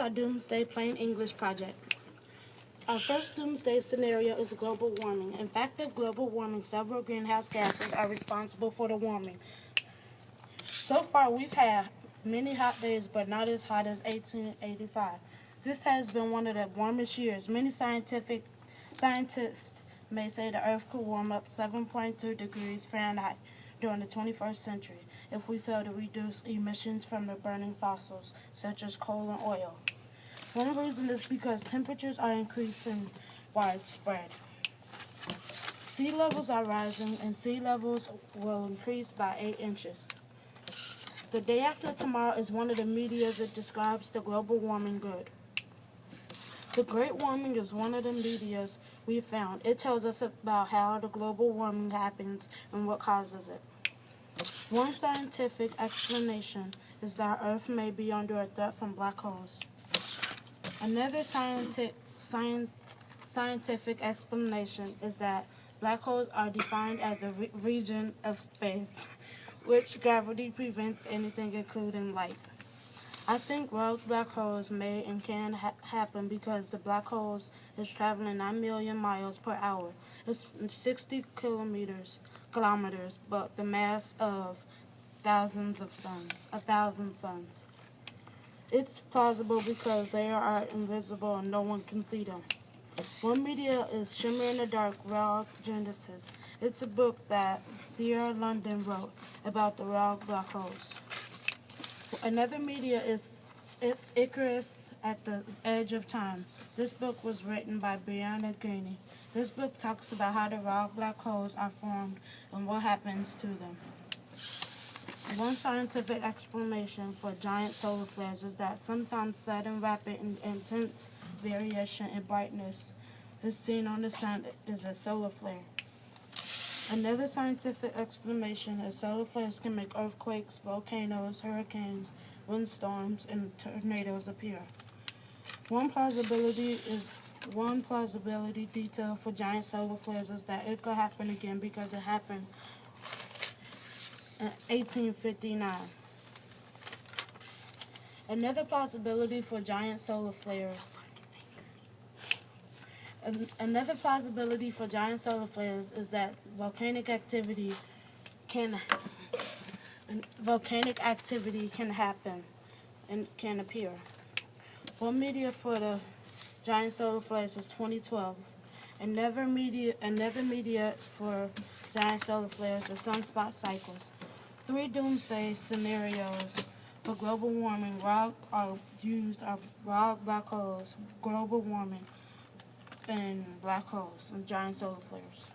our Doomsday Plain English project. Our first doomsday scenario is global warming. In fact, of global warming, several greenhouse gases are responsible for the warming. So far, we've had many hot days, but not as hot as 1885. This has been one of the warmest years. Many scientists may say the Earth could warm up 7.2 degrees Fahrenheit during the 21st century if we fail to reduce emissions from the burning fossils, such as coal and oil. One reason is because temperatures are increasing widespread. Sea levels are rising, and sea levels will increase by 8 inches. The day after tomorrow is one of the media that describes the global warming good. The Great Warming is one of the medias we found. It tells us about how the global warming happens and what causes it. One scientific explanation is that Earth may be under a threat from black holes. Another scientific explanation is that black holes are defined as a region of space which gravity prevents anything, including light. I think rogue black holes may and can happen because the black holes is traveling 9 million miles per hour. It's 60 kilometers, but the mass of a thousand suns. It's plausible because they are invisible and no one can see them. One media is Shimmer in the Dark, Rogue Genesis. It's a book that Sierra London wrote about the rogue black holes. Another media is Icarus at the Edge of Time. This book was written by B1-Saunders-Sanks. This book talks about how the rogue black holes are formed and what happens to them. One scientific explanation for giant solar flares is that sometimes sudden, rapid, and intense variation in brightness is seen on the sun is a solar flare. Another scientific explanation is solar flares can make earthquakes, volcanoes, hurricanes, windstorms, and tornadoes appear. One plausibility detail for giant solar flares is that it could happen again because it happened in 1859. Another possibility for giant solar flares is that volcanic activity can happen and can appear. One media for the giant solar flares is 2012. Another media for giant solar flares is sunspot cycles. 3 doomsday scenarios for global warming rogue black holes, global warming, and black holes and giant solar flares.